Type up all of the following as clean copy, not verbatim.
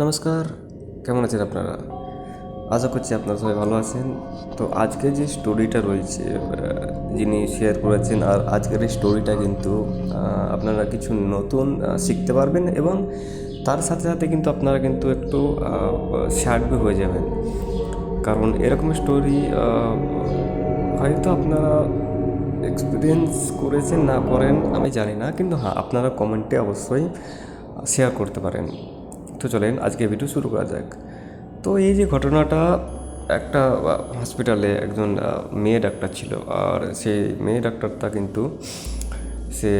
নমস্কার, কেমন আছেন আপনারা? আশা করছি আপনারা সবাই ভালো আছেন। তো আজকে যে স্টোরিটা রয়েছে যিনি শেয়ার করেছেন, আর আজকের এই স্টোরিটা কিন্তু আপনারা কিছু নতুন শিখতে পারবেন, এবং তার সাথে সাথে কিন্তু আপনারা কিন্তু একটু স্যাড হয়ে যাবেন। কারণ এরকম স্টোরি হয়তো আপনারা এক্সপিরিয়েন্স করেছেন না করেন আমি জানি না, কিন্তু হ্যাঁ, আপনারা কমেন্টে অবশ্যই শেয়ার করতে পারেন। তো চলেন আজকে ভিডিও শুরু করা যাক। তো এই যে ঘটনাটা, একটা হসপিটালে একজন মেয়ে ডাক্তার ছিল, আর সেই মেয়ে ডাক্তারটা কিন্তু সে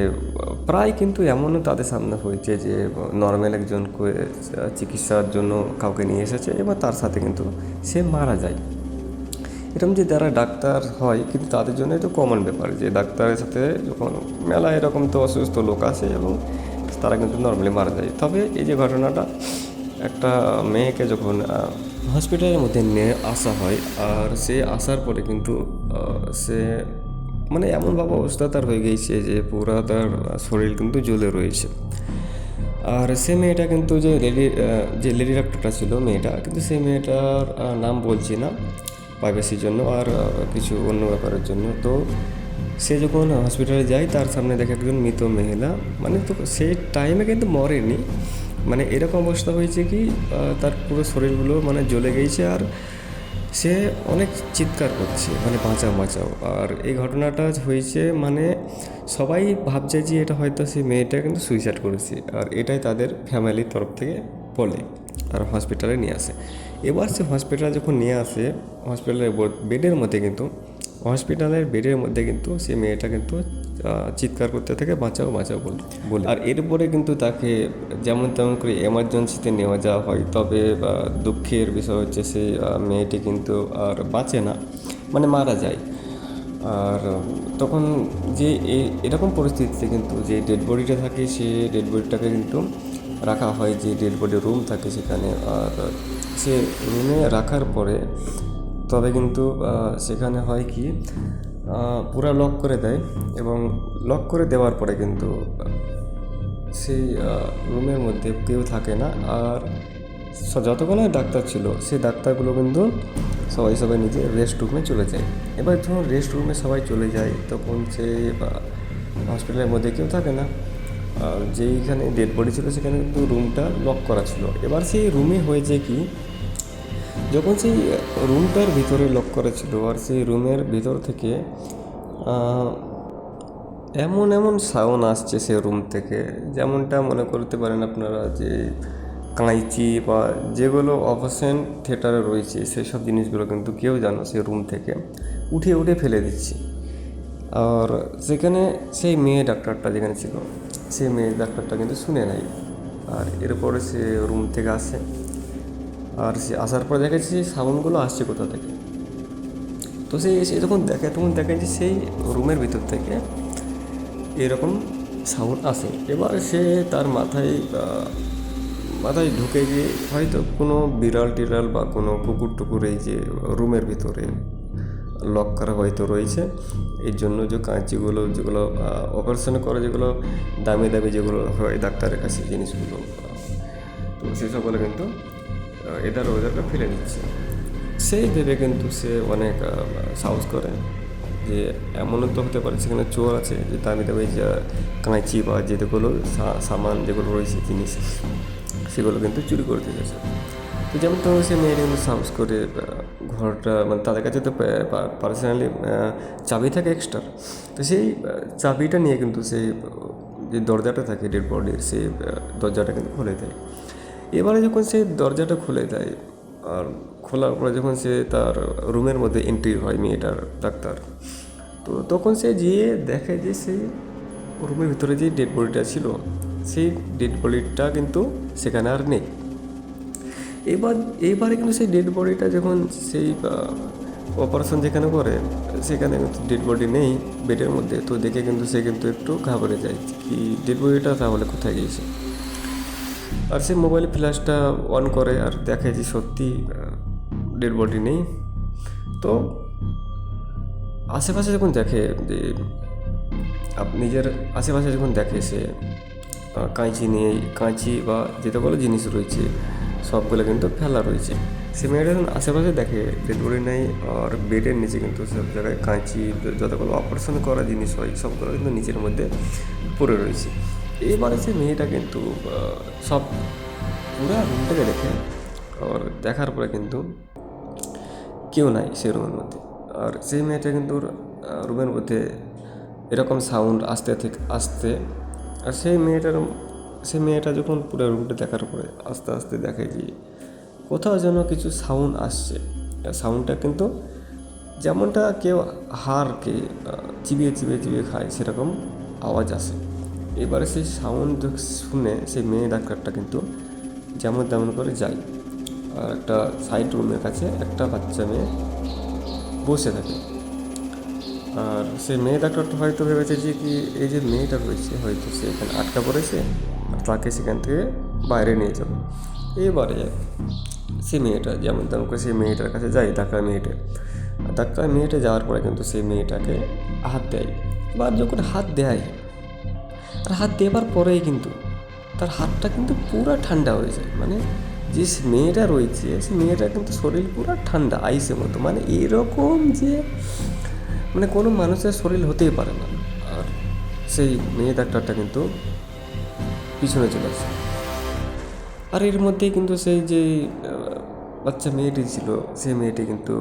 প্রায় কিন্তু এমনও তাদের সামনে হয়েছে যে নর্মাল একজনকে চিকিৎসার জন্য কাউকে নিয়ে এসেছে, এবং তার সাথে কিন্তু সে মারা যায়। এরকম যে যারা ডাক্তার হয় কিন্তু তাদের জন্য তো কমন ব্যাপার যে ডাক্তারের সাথে যখন মেলা এরকম তো অসুস্থ লোক আসে এবং তারা কিন্তু নর্মালি মারা যায়। তবে এই যে ঘটনাটা, একটা মেয়েকে যখন হসপিটালের মধ্যে নিয়ে আসা হয়, আর সে আসার পরে কিন্তু সে মানে এমনভাবে অবস্থা তার হয়ে গিয়েছে যে পুরা তার শরীর কিন্তু জ্বলে রয়েছে। আর সে মেয়েটা কিন্তু যে লেডি ডাক্তারটা ছিল মেয়েটা, কিন্তু সেই মেয়েটার নাম বলছি না প্রাইভেসির জন্য আর কিছু অন্য ব্যাপারের জন্য। তো সে যখন হসপিটালে যায় তার সামনে দেখে একজন মৃত মহিলা, মানে তো সেই টাইমে কিন্তু মরেনি, মানে এরকম অবস্থা হয়েছে কি তার পুরো শরীরগুলো মানে জ্বলে গিয়েছে, আর সে অনেক চিৎকার করছে মানে বাঁচাও বাঁচাও। আর এই ঘটনাটা হয়েছে মানে সবাই ভাবছে যে এটা হয়তো সেই মেয়েটা কিন্তু সুইসাইড করেছে, আর এটাই তাদের ফ্যামিলির তরফ থেকে বলে আর হসপিটালে নিয়ে আসে। এবার সে হসপিটালে যখন নিয়ে আসে, হসপিটালের বেডের মধ্যে কিন্তু সেই মেয়েটা কিন্তু চিৎকার করতে থাকে বাঁচাও বাঁচাও বলে। আর এরপরে কিন্তু তাকে যেমন তেমন করে এমার্জেন্সিতে নেওয়া যাওয়া হয়। তবে দুঃখের বিষয় হচ্ছে সেই মেয়েটি কিন্তু আর বাঁচে না, মানে মারা যায়। আর তখন যে এরকম পরিস্থিতিতে কিন্তু যে ডেড বডিটা থাকে, সে ডেড বডিটাকে কিন্তু রাখা হয় যে ডেড বডি রুম থাকে সেখানে। আর সে রুমে রাখার পরে তবে কিন্তু সেখানে হয় কি, পুরা লক করে দেয়, এবং লক করে দেওয়ার পরে কিন্তু সেই রুমের মধ্যে কেউ থাকে না। আর যতগুলো ডাক্তার ছিল সেই ডাক্তারগুলো কিন্তু সবাই নিজের রেস্ট রুমে চলে যায়। এবার যখন রেস্ট রুমে সবাই চলে যায় তখন সে হসপিটালের মধ্যে কেউ থাকে না। আর যেইখানে ডেড বডি ছিল সেখানে কিন্তু রুমটা লক করা ছিল। এবার সেই রুমে হয়েছে কি, যখন সেই রুমটার ভিতরে লক করা ছিল, আর সেই রুমের ভিতর থেকে এমন এমন সাউন্ড আসছে সে রুম থেকে, যেমনটা মনে করতে পারেন আপনারা যে কাঁইচি বা যেগুলো অপারেশন থিয়েটারে রয়েছে সেসব জিনিসগুলো কিন্তু কেউ জানো সে রুম থেকে উঠে উঠে ফেলে দিচ্ছে। আর সেখানে সেই মেয়ে ডাক্তারটা যেখানে ছিল, সেই মেয়ে ডাক্তারটা কিন্তু শুনে নেয়। আর এরপরে সে রুম থেকে আসে, আর সে আসার পর দেখে যে সাউন্ডগুলো আসছে কোথা থেকে। তো সে যখন দেখে তখন দেখে যে সেই রুমের ভিতর থেকে এরকম সাউন্ড আসে। এবার সে তার মাথায় ঢুকে গিয়ে হয়তো কোনো বিড়াল টিড়াল বা কোনো কুকুর টুকুর এই যে রুমের ভিতরে লক করা হয়তো রয়েছে, এই জন্য যে কাঁচিগুলো যেগুলো অপারেশন করে, যেগুলো দামি দামি যেগুলো হয় ডাক্তারের কাছে জিনিসগুলো, তো সেসবগুলো কিন্তু ওদেরকে ফেলে দিচ্ছে। সেই ভেবে কিন্তু সে অনেক সাহস করে যে এমনও তো হতে পারে সেখানে চোর আছে যে দামি দামি যা কাঁচি বা যেগুলো সামান যেগুলো রয়েছে জিনিস, সেগুলো কিন্তু চুরি করে দিয়েছে। তো যেমন তো সে মেয়েটা কিন্তু সাহস করে ঘরটা, মানে তাদের কাছে তো পার্সোনালি চাবি থাকে এক্সট্রা, তো সেই চাবিটা নিয়ে কিন্তু সেই যে দরজাটা থাকে ডেড বডির, সেই দরজাটা কিন্তু খুলে দেয়। এবারে যখন সে দরজাটা খুলে দেয়, আর খোলার পরে যখন সে তার রুমের মধ্যে এন্ট্রি হয় মেয়েটার ডাক্তার, তো তখন সে গিয়ে দেখে যে সেই রুমের ভিতরে যে ডেড বডিটা ছিল সেই ডেড বডিটা কিন্তু সেখানে আর নেই। এইবারে কিন্তু সেই ডেড বডিটা যখন সেই অপারেশন যেখানে করে সেখানে কিন্তু ডেড বডি নেই বেডের মধ্যে, তো দেখে কিন্তু সে কিন্তু একটু ঘাবড়ে যায় কি ডেড বডিটা তাহলে কোথায় গিয়েছে। আর সে মোবাইলে ফ্ল্যাশটা অন করে আর দেখে যে সত্যি ডেড বডি নেই। তো আশেপাশে যখন দেখে যে নিজের আশেপাশে যখন দেখে সে কাঁচি বা যেতে বলে জিনিস রয়েছে সবগুলো কিন্তু ফেলা রয়েছে। সে মেয়েটা যখন আশেপাশে দেখে ডেড বডি নেই, আর বেডের নিচে কিন্তু সব জায়গায় কাঁচি, যতগুলো অপারেশন করা জিনিস হয় সবগুলো কিন্তু নিচের মধ্যে পড়ে রয়েছে। এবারে সে মেয়েটা কিন্তু সব পুরো রুমটাকে দেখে, আর দেখার পরে কিন্তু কেউ নাই সে রুমের মধ্যে। আর সেই মেয়েটা কিন্তু রুমের মধ্যে এরকম সাউন্ড আসতে, আর সেই মেয়েটা যখন পুরো রুমটা দেখার পরে আস্তে আস্তে দেখে যে কোথাও যেন কিছু সাউন্ড আসছে। সাউন্ডটা কিন্তু যেমনটা কেউ হাড়কে চিবিয়ে চিবিয়ে চিবিয়ে খায় সেরকম আওয়াজ আসে। এবারে সেই সাউন্ড শুনে সেই মেয়ে ডাক্তারটা কিন্তু যেমন তেমন করে যায়, আর একটা সাইড রুমের কাছে একটা বাচ্চা মেয়ে বসে থাকে। আর সেই মেয়ে ডাক্তারটা হয়তো ভেবেছে যে কি এই যে মেয়েটা রয়েছে হয়তো সে এখানে আটকা পড়েছে, আর তাকে সেখান থেকে বাইরে নিয়ে যাবে। এবারে সেই মেয়েটা যেমন তেমন করে সেই মেয়েটার কাছে যায়, ডাক্তার মেয়েটা যাওয়ার পরে কিন্তু সেই মেয়েটাকে হাত দেয়। এবার যখন হাত দেয়, আর হাত দেওয়ার পরেই কিন্তু তার হাতটা কিন্তু পুরো ঠান্ডা হয়ে যায়। মানে যে মেয়েটা রয়েছে সেই মেয়েটা কিন্তু শরীর পুরো ঠান্ডা আইসের মতো, মানে এরকম যে মানে কোনো মানুষের শরীর হতেই পারে না। আর সেই মেয়ে ডাক্তারটা কিন্তু পিছনে চলে আসে, আর এর মধ্যেই কিন্তু সেই যে বাচ্চা মেয়েটি ছিল সেই মেয়েটি কিন্তু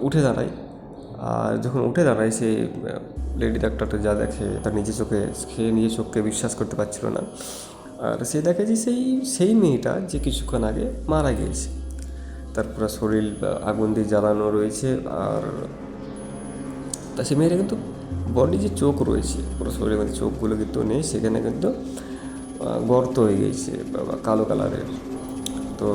উঠে দাঁড়ায়। আর যখন উঠে দাঁড়ায় সেই লেডি ডাক্তারটা যা দেখে তার নিজের চোখকে বিশ্বাস করতে পারছিল না। আর সে দেখে যে সেই মেয়েটা যে কিছুক্ষণ আগে মারা গিয়েছে, তার পুরো শরীর আগুন দিয়ে জ্বালানো রয়েছে। আর তা সে মেয়েটা কিন্তু বডি যে চোখ রয়েছে পুরো শরীরের মধ্যে চোখগুলো কিন্তু নেই, সেখানে কিন্তু গর্ত হয়ে গিয়েছে কালো কালারের। তো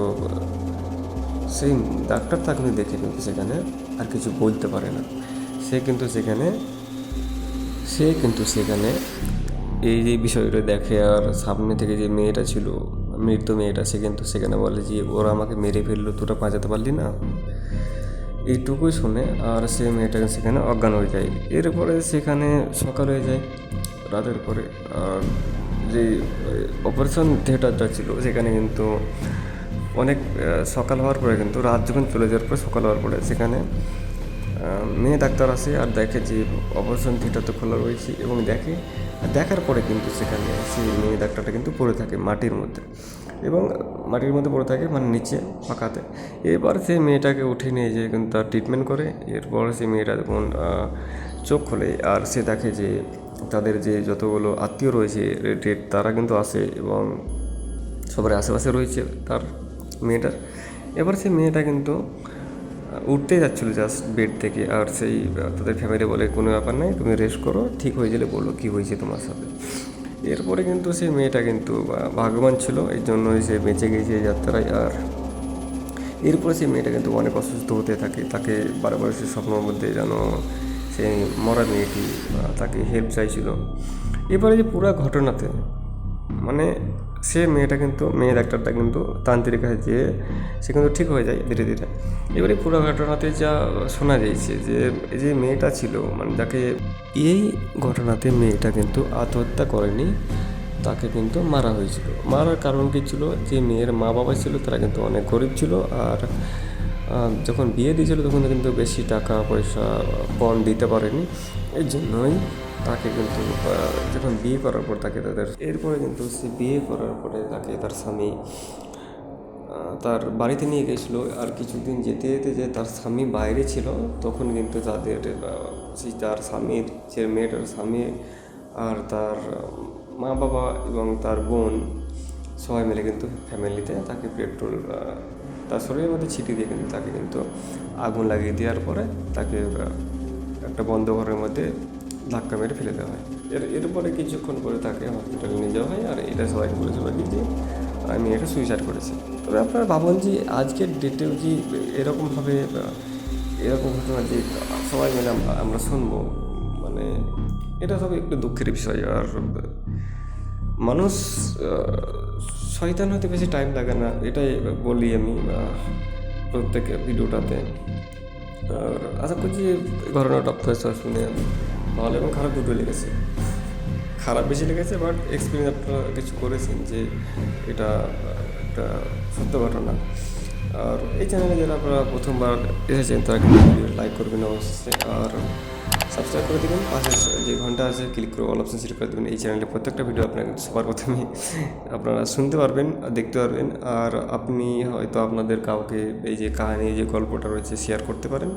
সেই ডাক্তার তাকে দেখে কিন্তু সেখানে আর কিছু বলতে পারে না। সে কিন্তু সেখানে এই যে বিষয়টা দেখে, আর সামনে থেকে যে মেয়েটা ছিল মৃত মেয়েটা, সে কিন্তু সেখানে বলে যে ওরা আমাকে মেরে ফেললো, তোরা বাঁচাতে পারলি না, এইটুকুই শুনে আর সে মেয়েটাকে সেখানে অজ্ঞান হয়ে যায়। এরপরে সেখানে সকাল হয়ে যায় রাতের পরে। আর যে অপারেশন থিয়েটারটা ছিল সেখানে কিন্তু অনেক সকাল হওয়ার পরে কিন্তু রাত যখন চলে যাওয়ার পরে সকাল হওয়ার পরে সেখানে মেয়ে ডাক্তার আসে আর দেখে যে অপারেশন থিয়েটার তো খোলা রয়েছে, এবং দেখার পরে কিন্তু সেখানে সেই মেয়ে ডাক্তারটা কিন্তু পড়ে থাকে মাটির মধ্যে, এবং মাটির মধ্যে পড়ে থাকে মানে নিচে ফাঁকাতে। এবার সেই মেয়েটাকে উঠে নিয়ে যেয়ে কিন্তু তার ট্রিটমেন্ট করে। এরপর সেই মেয়েটা যখন চোখ খোলে আর সে দেখে যে তাদের যে যতগুলো আত্মীয় রয়েছে ডেড তারা কিন্তু আসে, এবং সবার আশেপাশে রয়েছে তার মেয়েটার। এবার সেই মেয়েটা কিন্তু উঠতেই যাচ্ছিলো জাস্ট বেড থেকে, আর সেই তাদের ফ্যামিলি বলে কোনো ব্যাপার নাই, তুমি রেস্ট করো, ঠিক হয়ে গেলে বলো কী হয়েছে তোমার সাথে। এরপরে কিন্তু সেই মেয়েটা কিন্তু ভাগ্যবান ছিল, এই জন্যই সে বেঁচে গিয়েছে এই যাত্রায়। আর এরপরে সেই মেয়েটা কিন্তু অনেক অসুস্থ হতে থাকে, তাকে বারবার সে স্বপ্নের মধ্যে যেন সেই মরা মেয়েটি তাকে হেল্প চাইছিল। এবারে যে পুরো ঘটনাতে মানে সে মেয়ে ডাক্তারটা কিন্তু তান্ত্রিক কাছে যেয়ে সে কিন্তু ঠিক হয়ে যায় ধীরে ধীরে। এবারে পুরো ঘটনাতে যা শোনা যাচ্ছে যে এই যে মেয়েটা ছিল মানে যাকে এই ঘটনাতে মেয়েটা কিন্তু আত্মহত্যা করেনি, তাকে কিন্তু মারা হয়েছিল। মারার কারণ কী ছিল, যে মেয়ের মা বাবা ছিল তারা কিন্তু অনেক গরিব ছিল, আর যখন বিয়ে দিয়েছিল তখন কিন্তু বেশি টাকা পয়সা পণ দিতে পারেনি। এই জন্যই তাকে কিন্তু যখন বিয়ে করার পর এরপরে কিন্তু সে বিয়ে করার পরে তাকে তার স্বামী তার বাড়িতে নিয়ে গেছিলো। আর কিছুদিন যেতে যেতে যে তার স্বামী বাইরে ছিল তখন কিন্তু তার স্বামীর যে মেয়েটার স্বামী আর তার মা বাবা এবং তার বোন সবাই মিলে কিন্তু ফ্যামিলিতে তাকে পেট্রোল তার শরীরের মধ্যে ছিটিয়ে দিয়ে কিন্তু তাকে কিন্তু আগুন লাগিয়ে দেওয়ার পরে তাকে একটা বন্ধ ঘরের মধ্যে ধাক্কা মেরে ফেলে দেওয়া হয়। এরপরে কিছুক্ষণ পরে তাকে হসপিটালে নিয়ে যাওয়া হয়, আর এটা সবাইকে বলেছিল কি যে আমি এটা সুইসাইড করেছি। তবে আপনারা ভাবুন যে আজকের ডেটেও যে এরকমভাবে এরকম ঘটনা যে সবাই মিলে আমরা শুনবো, মানে এটা সব একটু দুঃখের বিষয়। আর মানুষ শয়তান হতে বেশি টাইম লাগে না, এটাই বলি আমি প্রত্যেক ভিডিওটাতে। আর আশা করছি ঘটনাটা আপনার শুনে ভালো এবং খারাপ দুটো লেগেছে। খারাপ বেশি লেগেছে, বাট এক্সপিরিয়েন্স আপনারা কিছু করেছেন যে এটা একটা সত্য ঘটনা। আর এই চ্যানেলে যারা আপনারা প্রথমবার এসেছেন তারা কিন্তু ভিডিও লাইক করবেন অবশ্যই, আর সাবস্ক্রাইব করে দেবেন, পাশে যে ঘন্টা আছে ক্লিক করে অল অপশন সিলেক্ট করে দেবেন। এই চ্যানেলে প্রত্যেকটা ভিডিও আপনাকে সবার প্রথমে আপনারা শুনতে পারবেন আর দেখতে পারবেন, আর আপনি হয়তো আপনাদের কাউকে এই যে কাহিনী যে গল্পটা রয়েছে শেয়ার করতে পারেন।